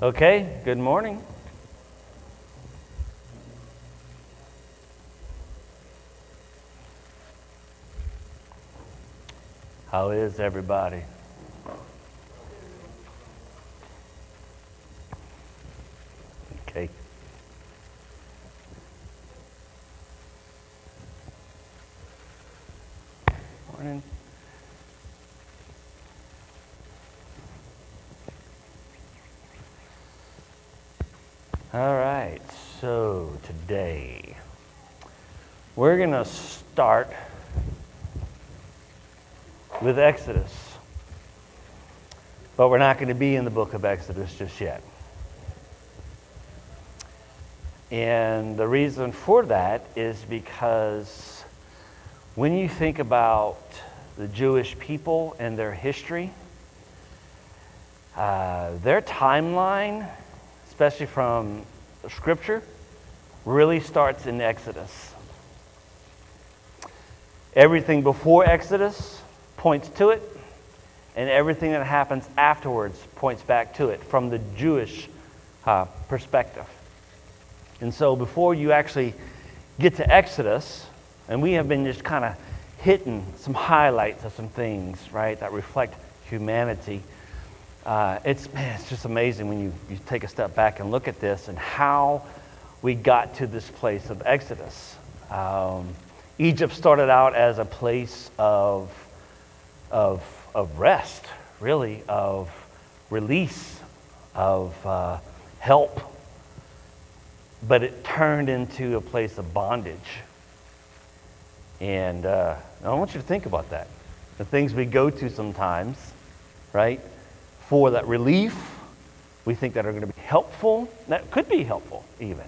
Okay, good morning. How is everybody? Okay. Morning. All right, so today we're going to start with Exodus, but we're not going to be in the book of Exodus just yet. And the reason for that is because when you think about the Jewish people and their history, their timeline, especially from Scripture, really starts in Exodus. Everything before Exodus points to it, and everything that happens afterwards points back to it from the Jewish perspective. And so before you actually get to Exodus, and we have been just kind of hitting some highlights of some things, right, that reflect humanity. It's just amazing when you take a step back and look at this and how we got to this place of Exodus. Egypt started out as a place of rest, really, of release, of help, but it turned into a place of bondage. And I want you to think about that. The things we go to sometimes, right, for that relief, we think that are going to be helpful, that could be helpful even,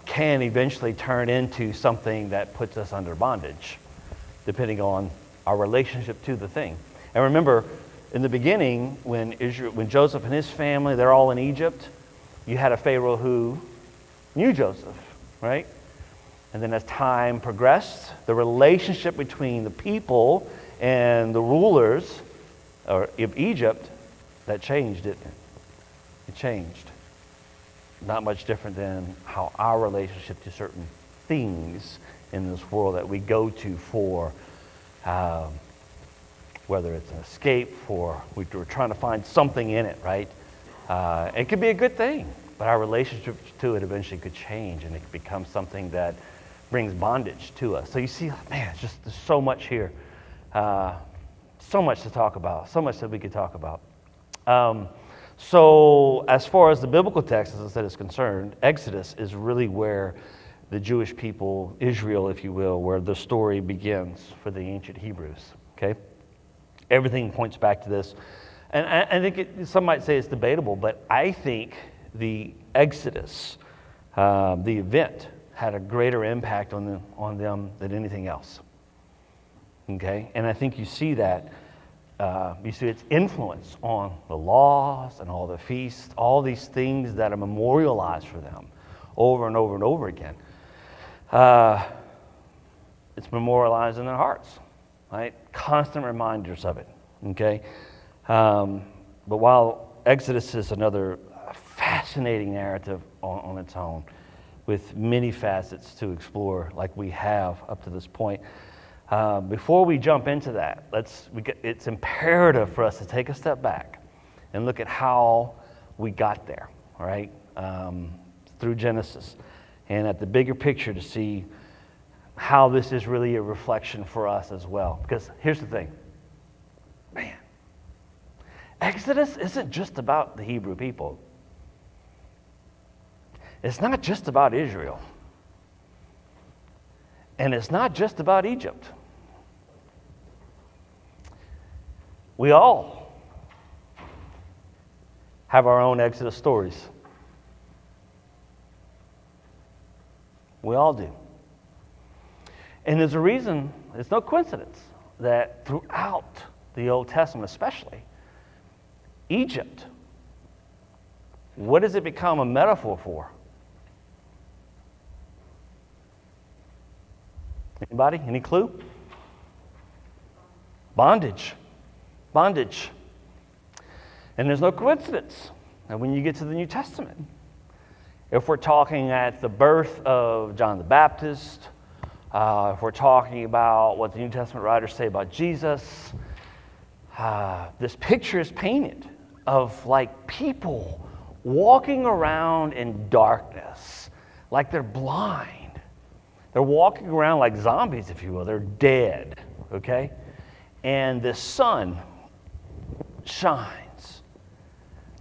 can eventually turn into something that puts us under bondage, depending on our relationship to the thing. And remember, in the beginning, when Joseph and his family, they're all in Egypt, you had a Pharaoh who knew Joseph, right? And then as time progressed, the relationship between the people and the rulers of Egypt, that changed, didn't it? It changed. Not much different than how our relationship to certain things in this world that we go to for, whether it's an escape, for we're trying to find something in it, right? It could be a good thing, but our relationship to it eventually could change, and it could become something that brings bondage to us. So you see, man, it's just there's so much here. So much to talk about, so much that we could talk about. So as far as the biblical text, as I said, is concerned, Exodus is really where the Jewish people, Israel, if you will, where the story begins for the ancient Hebrews, okay? Everything points back to this. And I think some might say it's debatable, but I think the Exodus, the event, had a greater impact on them than anything else. Okay, and I think you see that. You see its influence on the laws and all the feasts, all these things that are memorialized for them over and over and over again. It's memorialized in their hearts, right? Constant reminders of it. Okay, but while Exodus is another fascinating narrative on its own, with many facets to explore, like we have up to this point. Before we jump into that, it's imperative for us to take a step back and look at how we got there, all right, through Genesis, and at the bigger picture to see how this is really a reflection for us as well. Because here's the thing, man, Exodus isn't just about the Hebrew people. It's not just about Israel. And it's not just about Egypt. We all have our own Exodus stories. We all do. And there's a reason, it's no coincidence, that throughout the Old Testament especially, Egypt, what does it become a metaphor for? Anybody? Any clue? Bondage. Bondage. And there's no coincidence And when you get to the New Testament, if we're talking at the birth of John the Baptist, if we're talking about what the New Testament writers say about Jesus, this picture is painted of like people walking around in darkness, like they're blind. They're walking around like zombies, if you will. They're dead, okay? And the sun shines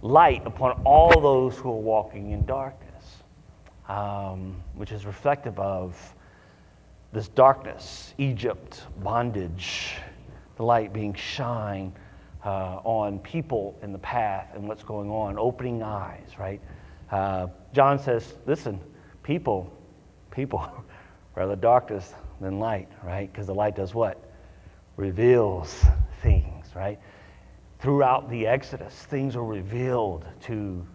light upon all those who are walking in darkness, which is reflective of this darkness, Egypt, bondage, the light being shined on people in the path and what's going on, opening eyes, right? John says, listen, people rather darkness than light, right? Because the light does what? Reveals things, right? Throughout the Exodus, things are revealed to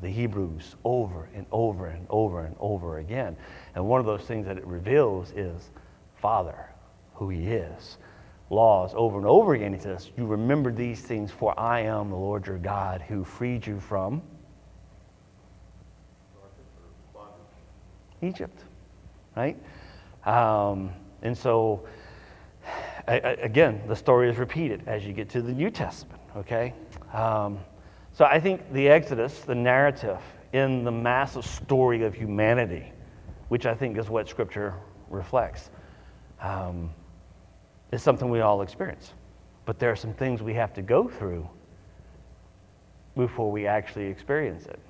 the Hebrews over and over and over and over again. And one of those things that it reveals is Father, who He is. Laws over and over again. He says, you remember these things, for I am the Lord your God who freed you from Egypt, right? And so, again, the story is repeated as you get to the New Testament, okay? So I think the Exodus, the narrative in the massive story of humanity, which I think is what Scripture reflects, is something we all experience. But there are some things we have to go through before we actually experience it.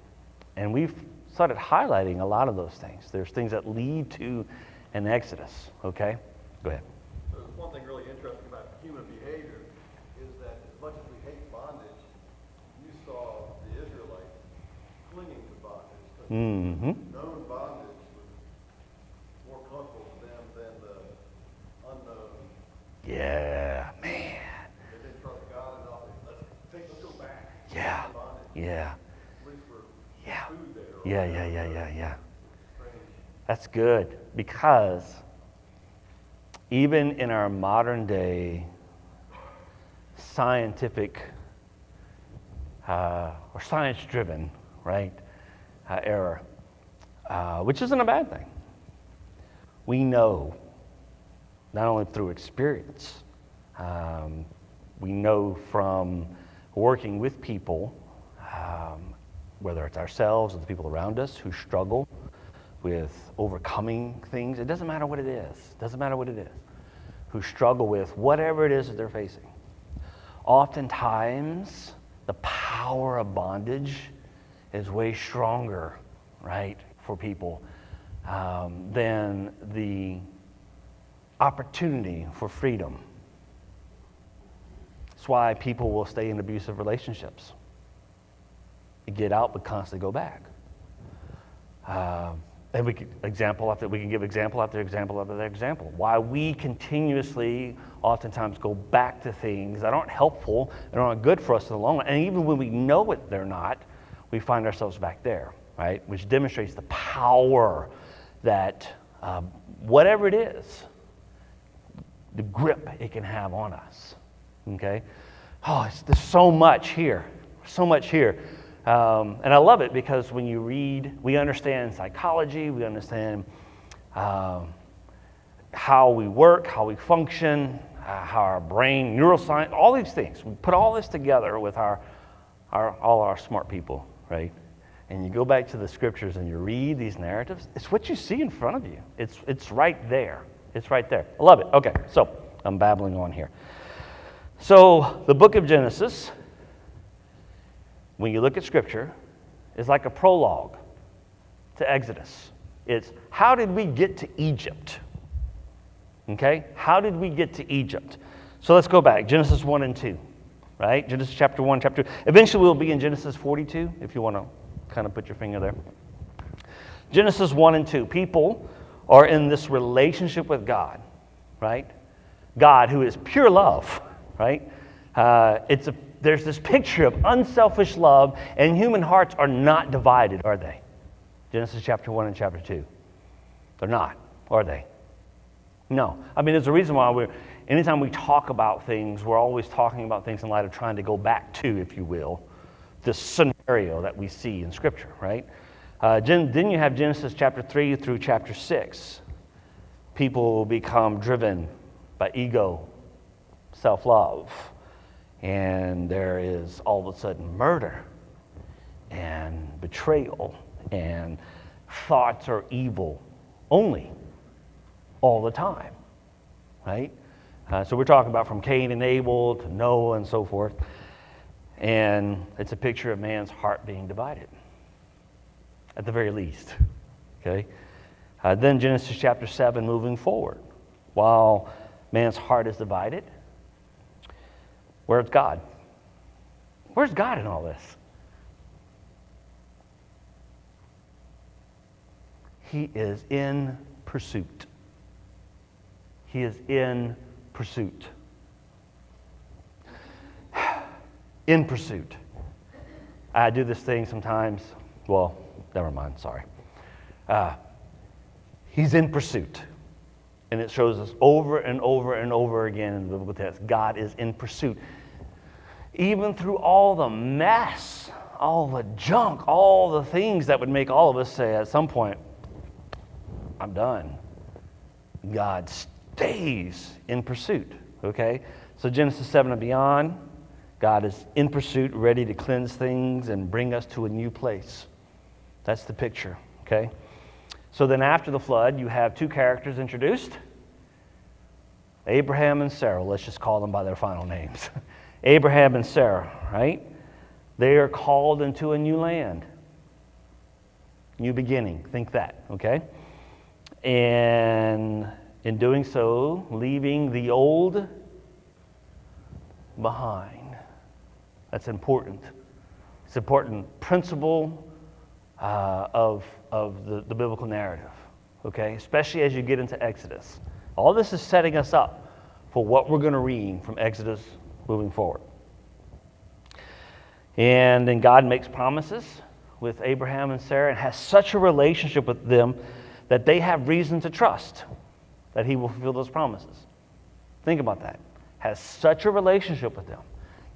And we've started highlighting a lot of those things. There's things that lead to an Exodus, okay? Go ahead. So one thing really interesting about human behavior is that as much as we hate bondage, you saw the Israelites clinging to bondage. Known bondage was more comfortable to them than the unknown. Yeah, man. They didn't trust God enough. Let's go back. Yeah, to bondage. yeah, At least for yeah, food there. yeah. Strange. That's good, because even in our modern day scientific or science-driven, right, era, which isn't a bad thing, we know, not only through experience, we know from working with people, whether it's ourselves or the people around us who struggle with overcoming things. It doesn't matter what it is. Who struggle with whatever it is that they're facing. Oftentimes, the power of bondage is way stronger, right, for people than the opportunity for freedom. That's why people will stay in abusive relationships. You get out, but constantly go back. And we can give example after example. Why we continuously, oftentimes, go back to things that aren't helpful and aren't good for us in the long run. And even when we know it, they're not, we find ourselves back there, right? Which demonstrates the power that whatever it is, the grip it can have on us. Okay? Oh, there's so much here. And I love it because when you read, we understand psychology, we understand how we work, how we function, how our brain, neuroscience, all these things. We put all this together with all our smart people, right? And you go back to the scriptures and you read these narratives, it's what you see in front of you. It's right there. It's right there. I love it. Okay, so I'm babbling on here. So the book of Genesis, when you look at Scripture, is like a prologue to Exodus. It's how did we get to Egypt? Okay? How did we get to Egypt? So let's go back. Genesis 1 and 2, right? Genesis chapter 1, chapter 2. Eventually we'll be in Genesis 42, if you want to kind of put your finger there. Genesis 1 and 2. People are in this relationship with God, right? God, who is pure love, right? There's this picture of unselfish love, and human hearts are not divided, are they? Genesis chapter 1 and chapter 2. They're not, are they? No. I mean, there's a reason why anytime we talk about things, we're always talking about things in light of trying to go back to, if you will, this scenario scenario that we see in Scripture, right? Then you have Genesis chapter 3 through chapter 6. People become driven by ego, self-love, and there is all of a sudden murder and betrayal, and thoughts are evil only, all the time, right? So we're talking about from Cain and Abel to Noah and so forth, and it's a picture of man's heart being divided, at the very least, okay? Then Genesis chapter 7 moving forward, while man's heart is divided, where's God? Where's God in all this? He is in pursuit. He is in pursuit. In pursuit. I do this thing sometimes. Well, never mind, sorry. He's in pursuit. And it shows us over and over and over again in the biblical text, God is in pursuit. Even through all the mess, all the junk, all the things that would make all of us say at some point, I'm done. God stays in pursuit, okay? So Genesis 7 and beyond, God is in pursuit, ready to cleanse things and bring us to a new place. That's the picture, okay? So then after the flood, you have two characters introduced. Abraham and Sarah, let's just call them by their final names. Abraham and Sarah, right? They are called into a new land. New beginning, think that, okay? And in doing so, leaving the old behind. That's important. It's an important principle of the biblical narrative, okay? Especially as you get into Exodus. All this is setting us up for what we're going to read from Exodus moving forward. And then God makes promises with Abraham and Sarah and has such a relationship with them that they have reason to trust that he will fulfill those promises. Think about that. Has such a relationship with them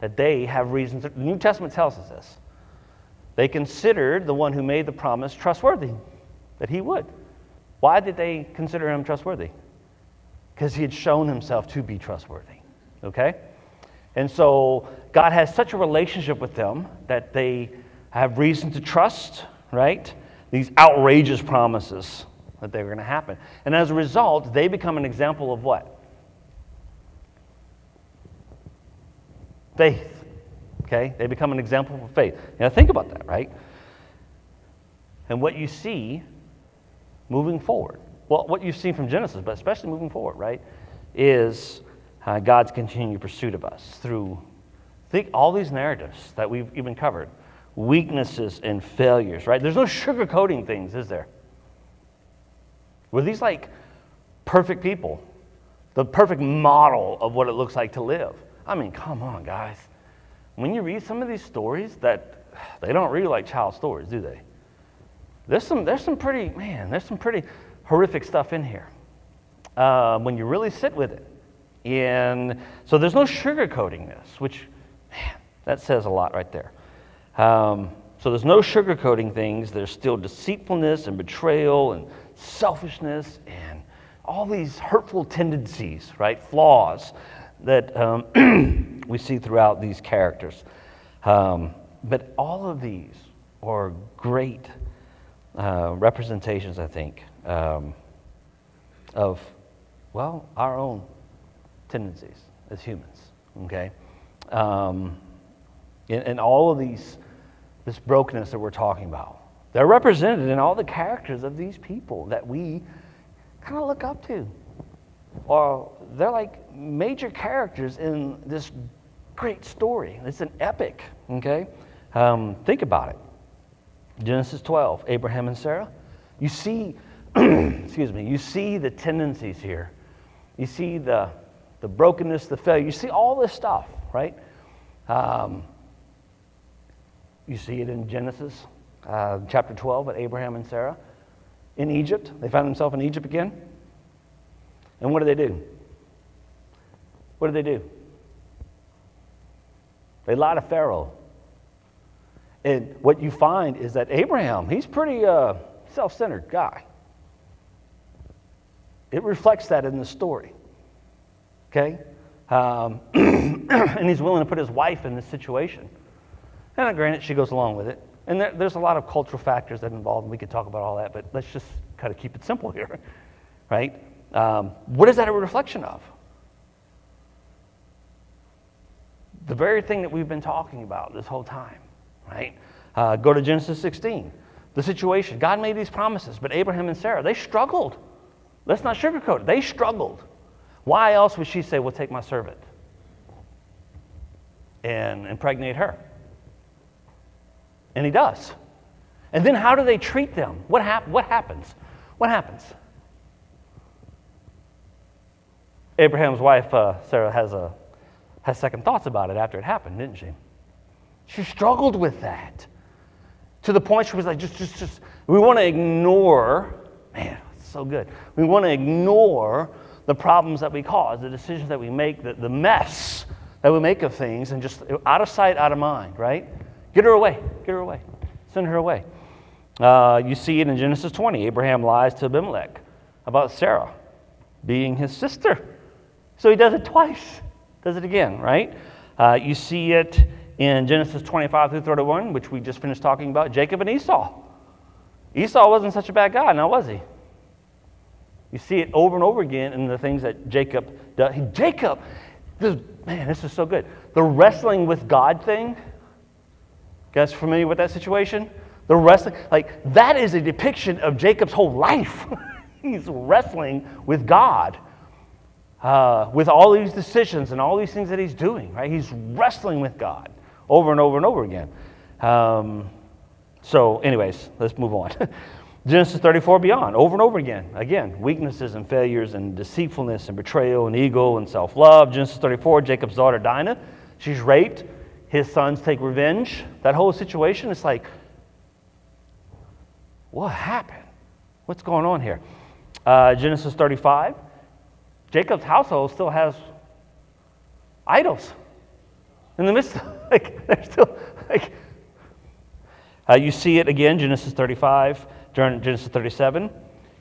that they have reason to. The New Testament tells us this. They considered the one who made the promise trustworthy, that he would. Why did they consider him trustworthy? Because he had shown himself to be trustworthy, okay? And so God has such a relationship with them that they have reason to trust, right? These outrageous promises that they're going to happen. And as a result, they become an example of what? Faith. Okay? They become an example of faith. Now think about that, right? And what you see moving forward, well, what you've seen from Genesis, but especially moving forward, right, is God's continued pursuit of us through, think all these narratives that we've even covered, weaknesses and failures, right? There's no sugarcoating things, is there? Were these like perfect people? The perfect model of what it looks like to live? I mean, come on, guys. When you read some of these stories, that they don't read like child stories, do they? There's some pretty horrific stuff in here when you really sit with it. And so there's no sugarcoating this, which, man, that says a lot right there. So there's no sugarcoating things. There's still deceitfulness and betrayal and selfishness and all these hurtful tendencies, right? Flaws that we see throughout these characters. But all of these are great representations, I think, of, well, our own tendencies as humans, okay? And all of this brokenness that we're talking about, they're represented in all the characters of these people that we kind of look up to. Or they're like major characters in this great story. It's an epic, okay? Think about it. Genesis 12, Abraham and Sarah. You see, you see the tendencies here. You see the brokenness, the failure. You see all this stuff, right? You see it in Genesis chapter 12 with Abraham and Sarah. In Egypt, they found themselves in Egypt again. And what do? What do? They lie to Pharaoh. And what you find is that Abraham, he's pretty self-centered guy. It reflects that in the story. Okay? And he's willing to put his wife in this situation. And granted, she goes along with it. And there's a lot of cultural factors that involve, and we could talk about all that, but let's just kind of keep it simple here, right? What is that a reflection of? The very thing that we've been talking about this whole time, right? Go to Genesis 16. The situation, God made these promises, but Abraham and Sarah, they struggled. Let's not sugarcoat it. They struggled. Why else would she say, well, take my servant and impregnate her? And he does. And then how do they treat them? What happens? What happens? Abraham's wife, Sarah, has second thoughts about it after it happened, didn't she? She struggled with that to the point she was like, just we want to ignore, man, it's so good. We want to ignore the problems that we cause, the decisions that we make, the mess that we make of things, and just out of sight, out of mind, right? Get her away. Send her away. You see it in Genesis 20. Abraham lies to Abimelech about Sarah being his sister. So he does it twice. Does it again, right? You see it in Genesis 25 through 31, which we just finished talking about, Jacob and Esau. Esau wasn't such a bad guy, now was he? You see it over and over again in the things that Jacob does. This is so good. The wrestling with God thing, you guys familiar with that situation? The wrestling, like that is a depiction of Jacob's whole life. He's wrestling with God. With all these decisions and all these things that he's doing, right? He's wrestling with God over and over and over again. So anyways, let's move on. Genesis 34 beyond, over and over again. Again, weaknesses and failures and deceitfulness and betrayal and ego and self-love. Genesis 34, Jacob's daughter Dinah, she's raped. His sons take revenge. That whole situation, it's like, what happened? What's going on here? Genesis 35. Jacob's household still has idols in the midst of, they're still, you see it again, Genesis 35, during Genesis 37.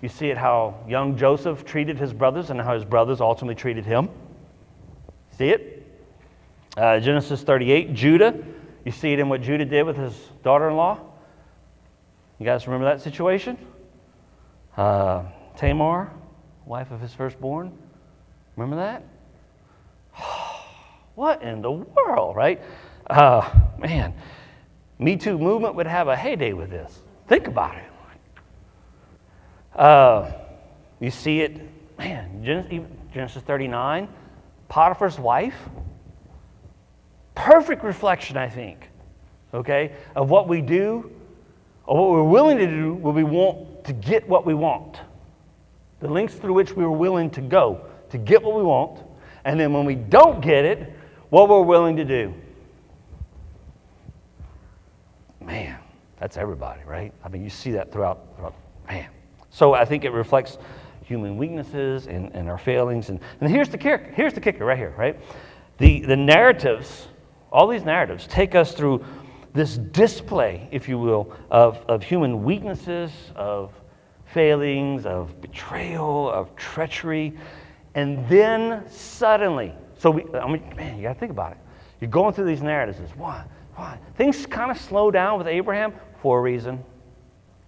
You see it how young Joseph treated his brothers and how his brothers ultimately treated him. See it? Genesis 38, Judah. You see it in what Judah did with his daughter-in-law. You guys remember that situation? Tamar, wife of his firstborn. Remember that? What in the world, right? Man, Me Too movement would have a heyday with this. Think about it. You see it, man, Genesis 39, Potiphar's wife. Perfect reflection, I think, okay, of what we do, or what we're willing to do when we want to get what we want. The lengths through which we were willing to go to get what we want, and then when we don't get it, what we're willing to do. Man, that's everybody, right? I mean, you see that throughout man. So I think it reflects human weaknesses and our failings. And here's the kicker right here, right? The narratives, all these narratives take us through this display, if you will, of human weaknesses, of failings, of betrayal, of treachery. And then suddenly, man, you got to think about it. You're going through these narratives. Why? Things kind of slow down with Abraham for a reason.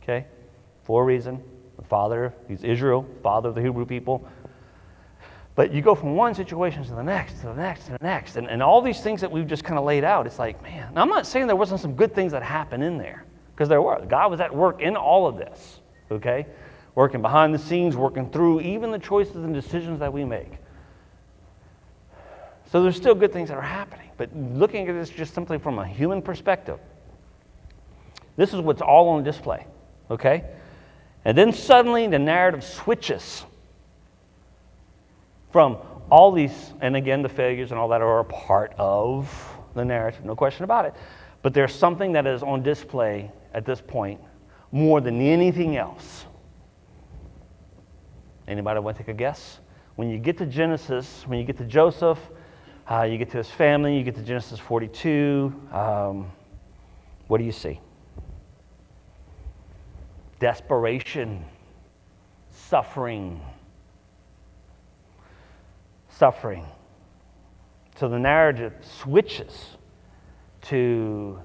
Okay? For a reason. The father, he's Israel, father of the Hebrew people. But you go from one situation to the next, to the next, to the next. And all these things that we've just kind of laid out, it's like, man, now I'm not saying there wasn't some good things that happened in there. Because there were. God was at work in all of this. Okay? Working behind the scenes, working through even the choices and decisions that we make. So there's still good things that are happening. But looking at this just simply from a human perspective, this is what's all on display. Okay? And then suddenly the narrative switches from all these, and again, the failures and all that are a part of the narrative, no question about it. But there's something that is on display at this point more than anything else. Anybody want to take a guess? When you get to Genesis, when you get to Joseph, you get to his family, you get to Genesis 42, what do you see? Desperation, suffering. Suffering. So the narrative switches to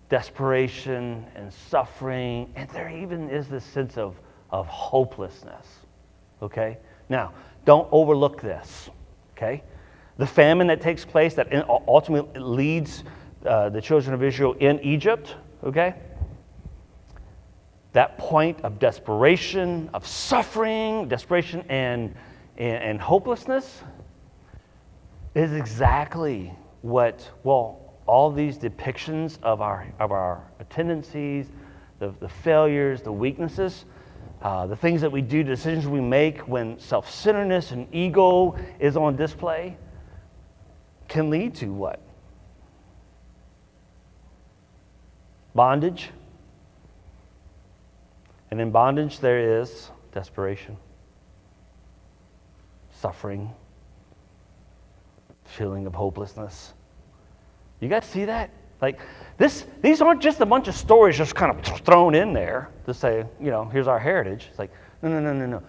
desperation and suffering, and there even is this sense of hopelessness. Okay? Now, don't overlook this. Okay? The famine that takes place that ultimately leads the children of Israel in Egypt, okay? That point of desperation, of suffering, desperation and hopelessness is exactly what, all these depictions of our tendencies, the failures, the weaknesses, the things that we do, the decisions we make when self-centeredness and ego is on display can lead to what? Bondage. And in bondage there is desperation, suffering, feeling of hopelessness. You guys see that? Like these aren't just a bunch of stories just kind of thrown in there to say, here's our heritage. It's like, no.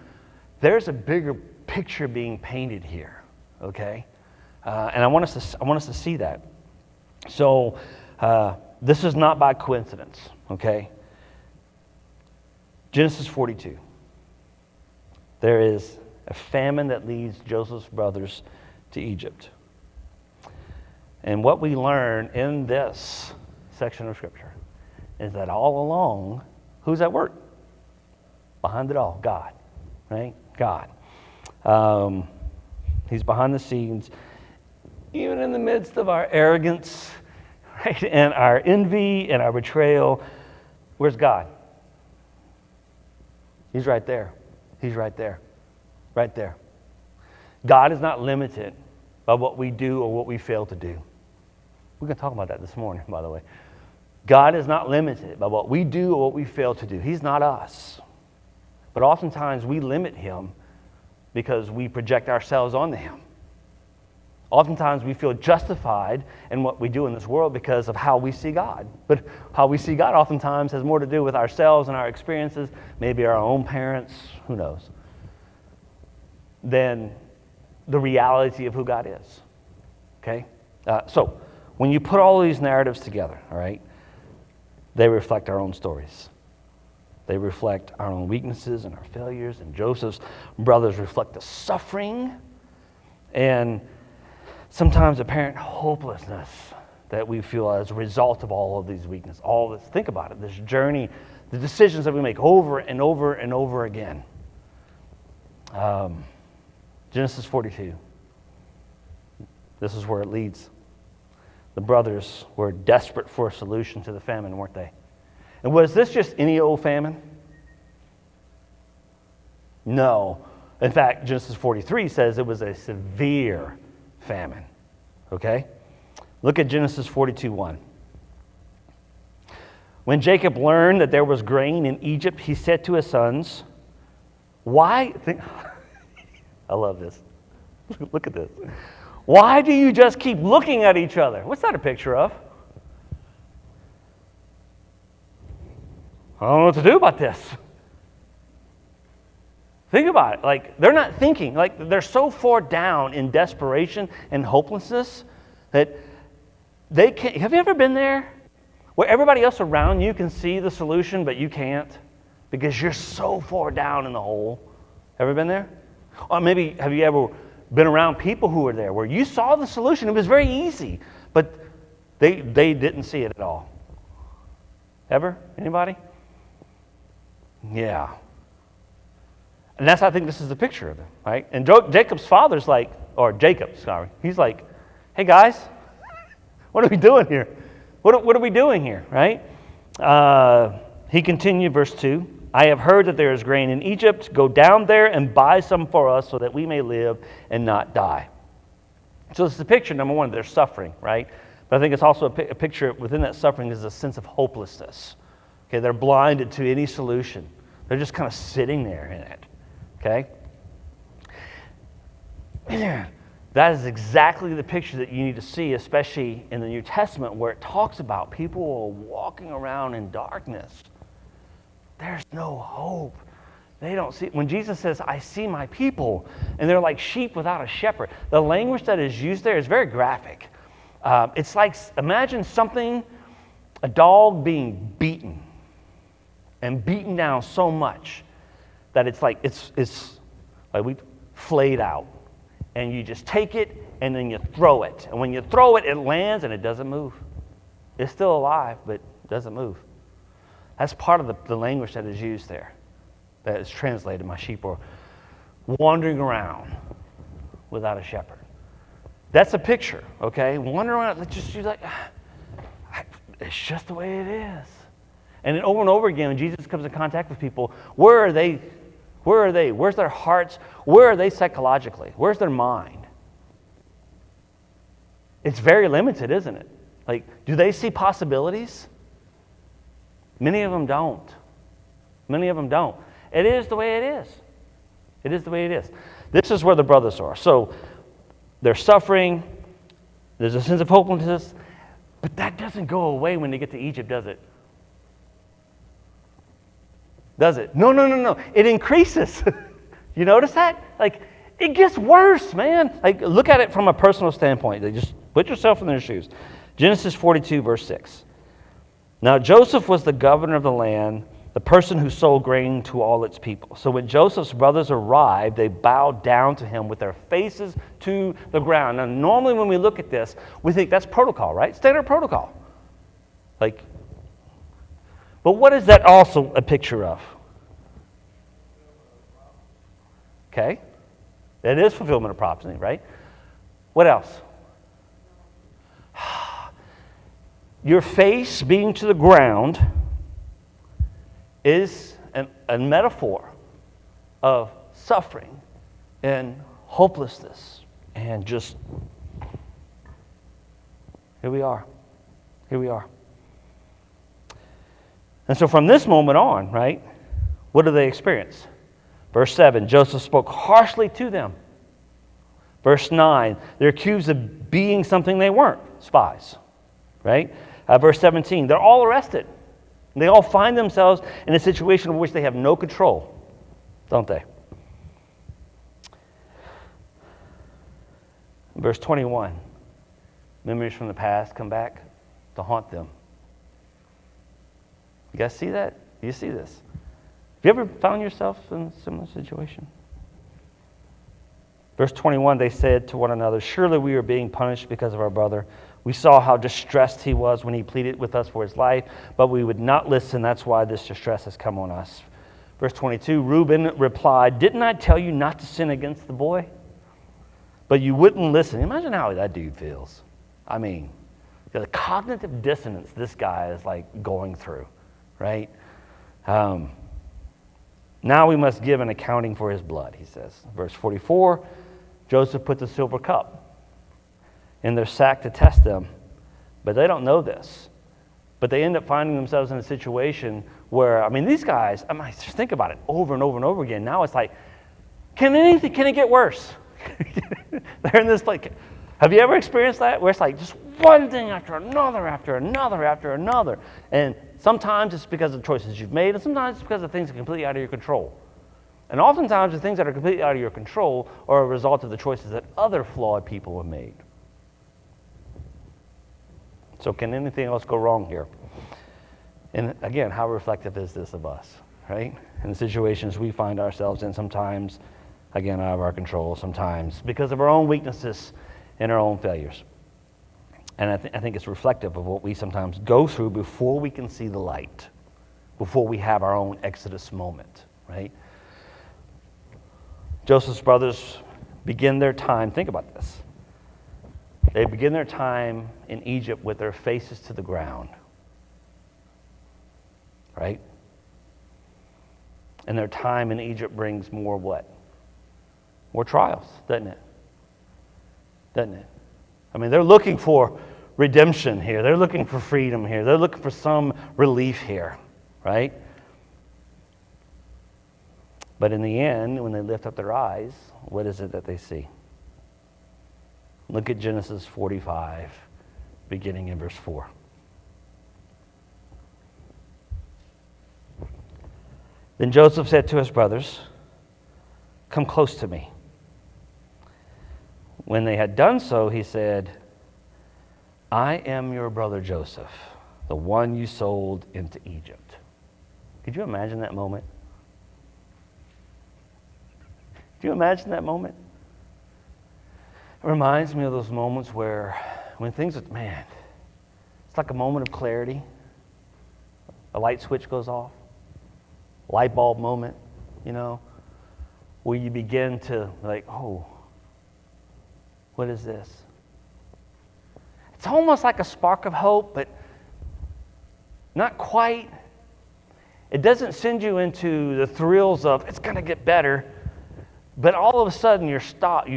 There's a bigger picture being painted here, okay? And I want us to see that. So this is not by coincidence, okay? Genesis 42. There is a famine that leads Joseph's brothers to Egypt. And what we learn in this section of Scripture is that all along, who's at work? Behind it all, God, right? God. He's behind the scenes, even in the midst of our arrogance, right? And our envy and our betrayal. Where's God? He's right there. He's right there. Right there. God is not limited by what we do or what we fail to do. We're going to talk about that this morning, by the way. God is not limited by what we do or what we fail to do. He's not us. But oftentimes we limit Him because we project ourselves onto Him. Oftentimes we feel justified in what we do in this world because of how we see God. But how we see God oftentimes has more to do with ourselves and our experiences, maybe our own parents, who knows, than the reality of who God is. Okay? So, when you put all these narratives together, all right, they reflect our own stories. They reflect our own weaknesses and our failures, and Joseph's brothers reflect the suffering and sometimes apparent hopelessness that we feel as a result of all of these weaknesses. All this, think about it, this journey, the decisions that we make over and over and over again. Genesis 42. This is where it leads. The brothers were desperate for a solution to the famine, weren't they? And was this just any old famine? No. In fact, Genesis 43 says it was a severe famine. Okay? Look at Genesis 42:1. When Jacob learned that there was grain in Egypt, he said to his sons, I love this. Look at this. Why do you just keep looking at each other? What's that a picture of? I don't know what to do about this. Think about it. Like, they're not thinking. Like, they're so far down in desperation and hopelessness that they can't. Have you ever been there? Where everybody else around you can see the solution, but you can't? Because you're so far down in the hole. Ever been there? Or maybe have you ever been around people who were there where you saw the solution? It was very easy, but they didn't see it at all. Ever? Anybody? Yeah. And that's, I think this is the picture of it, right? And Jacob's father's like, he's like, hey guys, what are we doing here? What are we doing here, right? He continued, verse 2, I have heard that there is grain in Egypt. Go down there and buy some for us so that we may live and not die. So this is the picture, number one, they're suffering, right? But I think it's also a picture within that suffering is a sense of hopelessness. Okay, they're blinded to any solution. They're just kind of sitting there in it. Okay? Man, That is exactly the picture that you need to see, especially in the New Testament, where it talks about people are walking around in darkness. There's no hope. They don't see. When Jesus says, I see my people, and they're like sheep without a shepherd, the language that is used there is very graphic. It's like, imagine a dog being beaten, and beaten down so much that it's like we flayed out. And you just take it, and then you throw it. And when you throw it, it lands, and it doesn't move. It's still alive, but it doesn't move. That's part of the language that is used there, that is translated. My sheep are wandering around without a shepherd. That's a picture, okay? Wandering around, you're like, it's just the way it is. And then over and over again, when Jesus comes in contact with people, where are they? Where are they? Where's their hearts? Where are they psychologically? Where's their mind? It's very limited, isn't it? Like, do they see possibilities? Many of them don't. Many of them don't. It is the way it is. It is the way it is. This is where the brothers are. So they're suffering. There's a sense of hopelessness. But that doesn't go away when they get to Egypt, does it? Does it? No. It increases. You notice that? Like, it gets worse, man. Like, look at it from a personal standpoint. Just put yourself in their shoes. Genesis 42, verse 6. Now, Joseph was the governor of the land, the person who sold grain to all its people. So when Joseph's brothers arrived, they bowed down to him with their faces to the ground. Now, normally when we look at this, we think that's protocol, right? Standard protocol. Like, but what is that also a picture of? Okay. That is fulfillment of prophecy, right? What else? Your face being to the ground is a metaphor of suffering and hopelessness and just, here we are. Here we are. And so from this moment on, right, what do they experience? Verse 7, Joseph spoke harshly to them. Verse 9, they're accused of being something they weren't, spies, right? Verse 17, they're all arrested. They all find themselves in a situation in which they have no control, don't they? Verse 21, memories from the past come back to haunt them. You guys see that? You see this? Have you ever found yourself in a similar situation? Verse 21, they said to one another, surely we are being punished because of our brother. We saw how distressed he was when he pleaded with us for his life, but we would not listen. That's why this distress has come on us. Verse 22, Reuben replied, didn't I tell you not to sin against the boy? But you wouldn't listen. Imagine how that dude feels. I mean, the cognitive dissonance this guy is like going through, right? Now we must give an accounting for his blood, he says. Verse 44, Joseph put the silver cup in their sack to test them, but they don't know this. But they end up finding themselves in a situation where, I mean, these guys, just think about it over and over and over again. Now it's like, can it get worse? They're in this, like, have you ever experienced that? Where it's like just one thing after another, after another, after another. And sometimes it's because of choices you've made, and sometimes it's because of things that are completely out of your control. And oftentimes the things that are completely out of your control are a result of the choices that other flawed people have made. So can anything else go wrong here? And again, how reflective is this of us, right? In the situations we find ourselves in, sometimes, again, out of our control, sometimes because of our own weaknesses and our own failures. And I think it's reflective of what we sometimes go through before we can see the light, before we have our own Exodus moment, right? Joseph's brothers begin their time, think about this. They begin their time in Egypt with their faces to the ground, right? And their time in Egypt brings more what? More trials, doesn't it? Doesn't it? I mean, they're looking for redemption here. They're looking for freedom here. They're looking for some relief here, right? But in the end, when they lift up their eyes, what is it that they see? Look at Genesis 45, beginning in verse 4. Then Joseph said to his brothers, "Come close to me." When they had done so, he said, "I am your brother Joseph, the one you sold into Egypt." Could you imagine that moment? Do you imagine that moment? It reminds me of those moments where when things are, man, it's like a moment of clarity. A light switch goes off. Light bulb moment, where you begin to oh, what is this? It's almost like a spark of hope, but not quite. It doesn't send you into the thrills of it's going to get better, but all of a sudden you've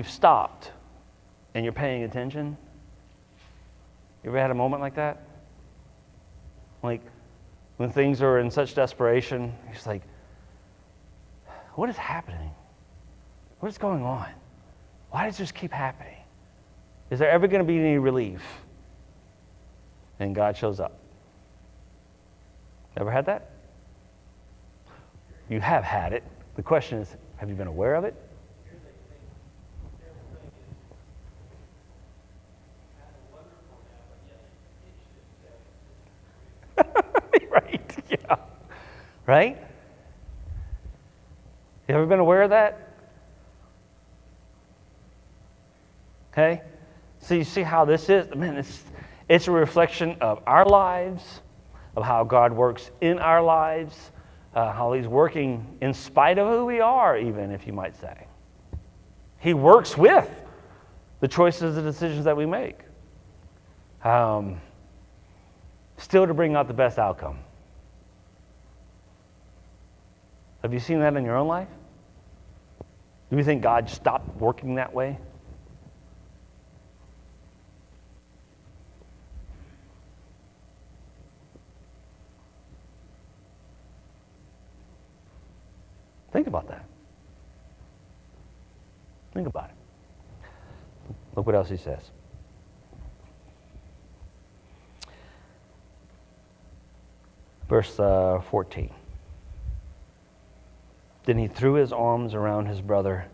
stopped and you're paying attention. You ever had a moment like that? Like when things are in such desperation, you're just like, what is happening? What is going on? Why does this keep happening? Is there ever going to be any relief? And God shows up. Ever had that? You have had it. The question is, have you been aware of it? Right, yeah. Right? You ever been aware of that? Okay? So you see how this is? Man, it's a reflection of our lives, of how God works in our lives, how He's working in spite of who we are, even, if you might say. He works with the choices and decisions that we make. Still to bring out the best outcome. Have you seen that in your own life? Do you think God stopped working that way? Think about that. Think about it. Look what else he says. Verse 14. Then he threw his arms around his brother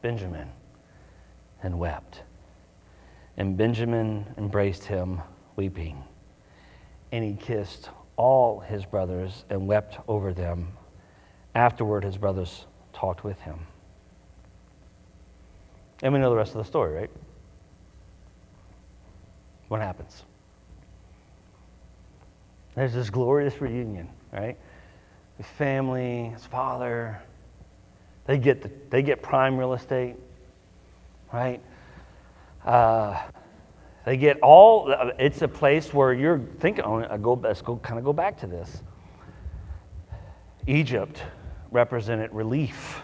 Benjamin and wept. And Benjamin embraced him, weeping. And he kissed all his brothers and wept over them. Afterward, his brothers talked with him. And we know the rest of the story, right? What happens? There's this glorious reunion, right? His family, his father, they get prime real estate, right? They get all. It's a place where you're thinking. Let's go back to this. Egypt represented relief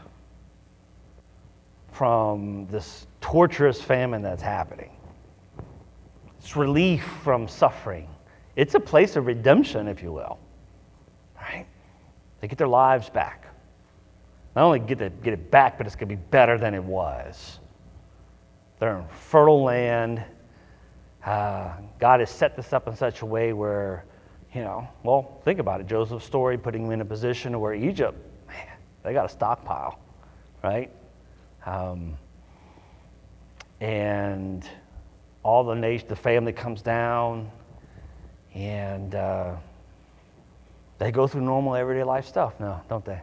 from this torturous famine that's happening. It's relief from suffering. It's a place of redemption, if you will. Right? They get their lives back. Not only get it back, but it's going to be better than it was. They're in fertile land. God has set this up in such a way where, think about it. Joseph's story, putting him in a position where Egypt, man, they got a stockpile, right? And all the family comes down, and they go through normal everyday life stuff now, don't they?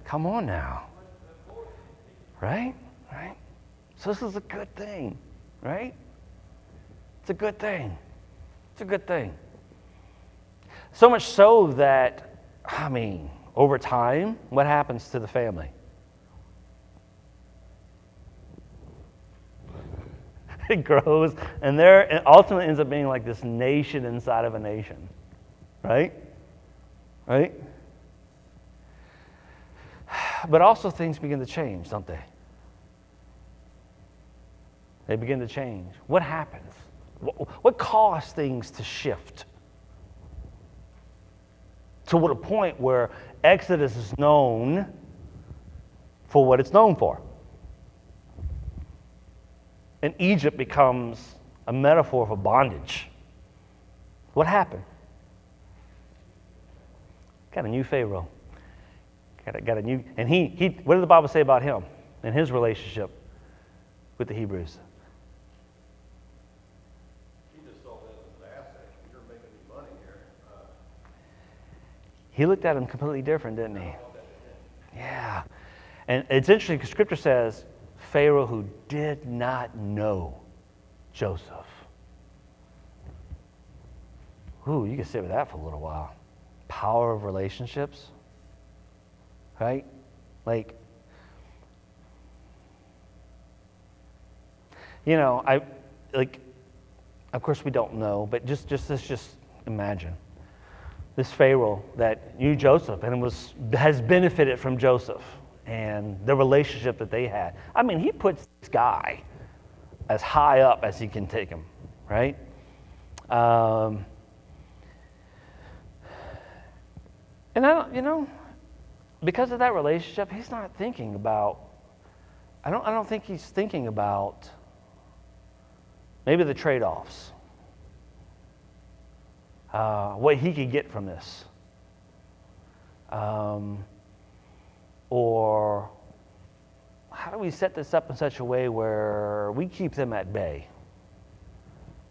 Come on now. Right? Right? So this is a good thing, right? It's a good thing. It's a good thing. So much so that, over time, what happens to the family? It grows, and it ultimately ends up being like this nation inside of a nation. Right? Right? But also things begin to change, don't they? They begin to change. What happens? What caused things to shift? To what a point where Exodus is known for what it's known for. And Egypt becomes a metaphor for bondage. What happened? Got a new Pharaoh. Got a new, and he. What did the Bible say about him and his relationship with the Hebrews? He just saw that as an asset. You're making me money here. He looked at him completely different, didn't he? Yeah. And it's interesting because Scripture says, Pharaoh who did not know Joseph. Ooh, you can sit with that for a little while. Power of relationships, right? Like, you know, of course we don't know, but let's just imagine this Pharaoh that knew Joseph and has benefited from Joseph and the relationship that they had. I mean, he puts this guy as high up as he can take him, right? And I don't, you know, because of that relationship, he's not thinking about. I don't think he's thinking about maybe the trade-offs, what he could get from this, or how do we set this up in such a way where we keep them at bay.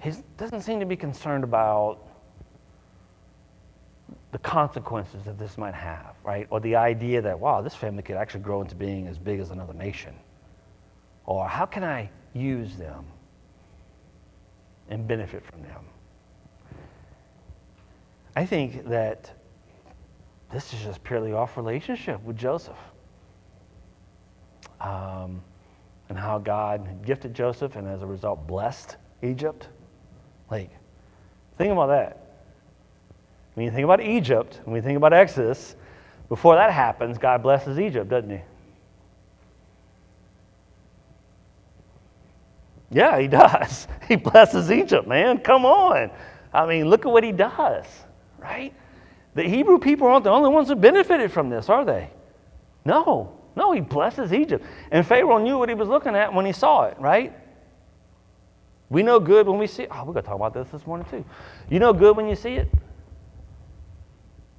He doesn't seem to be concerned about the consequences that this might have, right? Or the idea that, wow, this family could actually grow into being as big as another nation. Or how can I use them and benefit from them? I think that this is just purely off relationship with Joseph. And how God gifted Joseph and as a result blessed Egypt. Like, think about that. When you think about Egypt, when we think about Exodus, before that happens, God blesses Egypt, doesn't he? Yeah, he does. He blesses Egypt, man. Come on. I mean, look at what he does, right? The Hebrew people aren't the only ones who benefited from this, are they? No, he blesses Egypt. And Pharaoh knew what he was looking at when he saw it, right? We know good when we see it. Oh, we're going to talk about this morning too. You know good when you see it?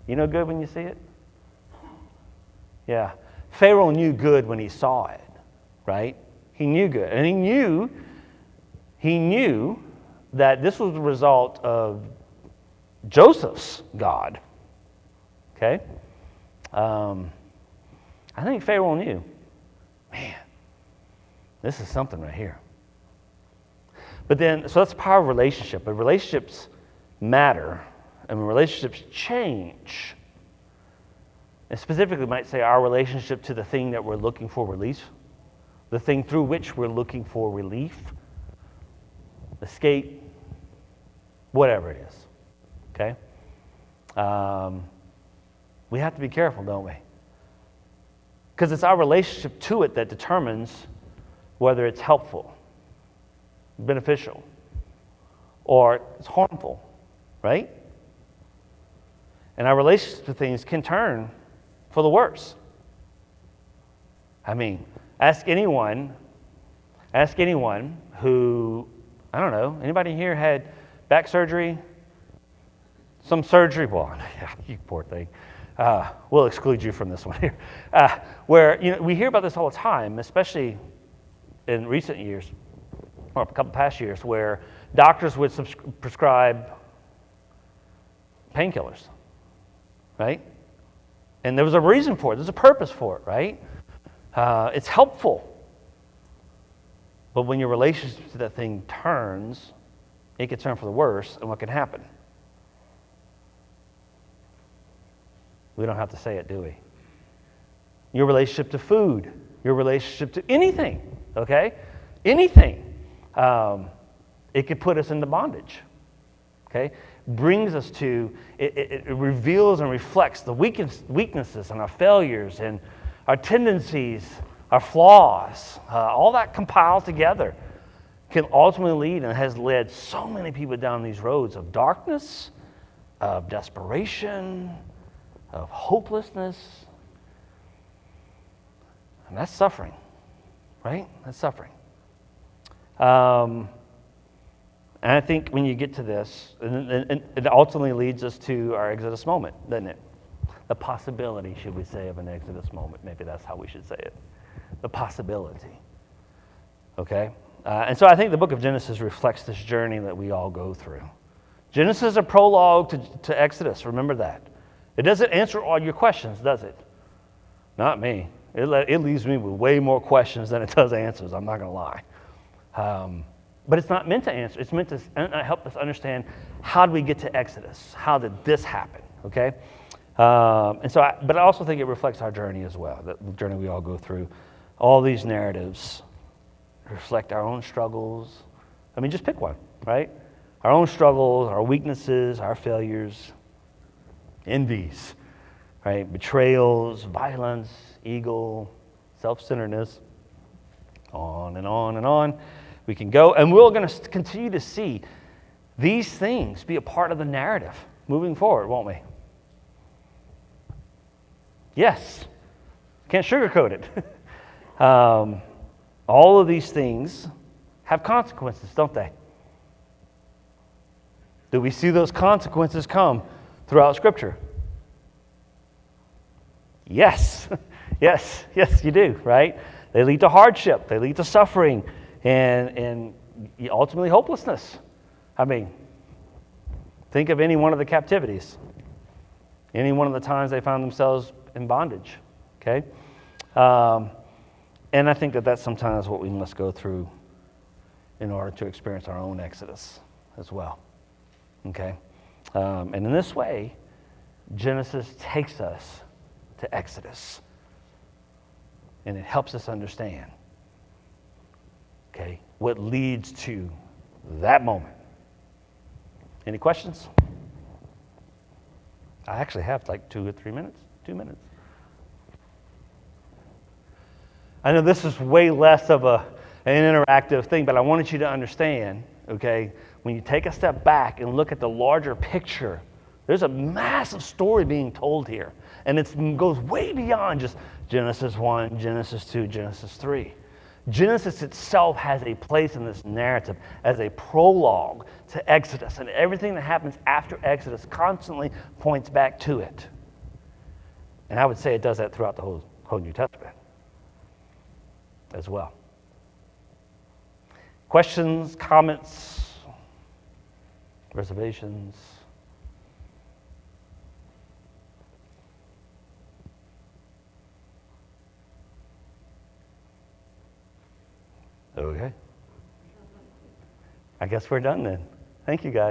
You know good when you see it? Yeah. Pharaoh knew good when he saw it, right? He knew good. And he knew that this was the result of Joseph's God. Okay? I think Pharaoh knew, man, this is something right here. But then, so that's the power of relationship. But relationships matter, and when relationships change, and specifically might say our relationship to the thing that we're looking for relief, the thing through which we're looking for relief, escape, whatever it is, okay? We have to be careful, don't we? Because it's our relationship to it that determines whether it's helpful, beneficial, or it's harmful, right? And our relationship to things can turn for the worse. I mean, ask anyone who, I don't know, anybody here had back surgery? Some surgery? Well, yeah, you poor thing. We'll exclude you from this one here. Where, we hear about this all the time, especially in recent years, or a couple past years, where doctors would prescribe painkillers, right? And there was a reason for it. There's a purpose for it, right? It's helpful. But when your relationship to that thing turns, it can turn for the worse, and what can happen? We don't have to say it, do we? Your relationship to food, your relationship to anything, okay? Anything. It could put us into bondage, okay? Brings us to, it reveals and reflects the weaknesses and our failures and our tendencies, our flaws. All that compiled together can ultimately lead and has led so many people down these roads of darkness, of desperation, of hopelessness. And that's suffering, right? That's suffering. And I think when you get to this, and it ultimately leads us to our Exodus moment, doesn't it? The possibility, should we say, of an Exodus moment. Maybe that's how we should say it. The possibility. Okay? And so I think the book of Genesis reflects this journey that we all go through. Genesis is a prologue to Exodus. Remember that. It doesn't answer all your questions, does it? Not me. It leaves me with way more questions than it does answers. I'm not going to lie. But it's not meant to answer. It's meant to help us understand, how did we get to Exodus? How did this happen? Okay? But I also think it reflects our journey as well, the journey we all go through. All these narratives reflect our own struggles. I mean, just pick one, right? Our own struggles, our weaknesses, our failures, envies, right? Betrayals, violence, ego, self-centeredness, on and on and on. We can go, and we're going to continue to see these things be a part of the narrative moving forward, won't we? Yes. Can't sugarcoat it. All of these things have consequences, don't they? Do we see those consequences come throughout Scripture? Yes. Yes, you do, right? They lead to hardship. They lead to suffering and ultimately hopelessness. I mean, think of any one of the captivities. Any one of the times they found themselves in bondage, okay? And I think that that's sometimes what we must go through in order to experience our own Exodus as well, okay? And in this way, Genesis takes us to Exodus, and it helps us understand, okay, what leads to that moment. Any questions? I actually have like 2 or 3 minutes. 2 minutes. I know this is way less of an interactive thing, but I wanted you to understand, okay, when you take a step back and look at the larger picture, there's a massive story being told here. And it goes way beyond just Genesis 1, Genesis 2, Genesis 3. Genesis itself has a place in this narrative as a prologue to Exodus, and everything that happens after Exodus constantly points back to it. And I would say it does that throughout the whole New Testament as well. Questions, comments, reservations? Okay. I guess we're done then. Thank you, guys.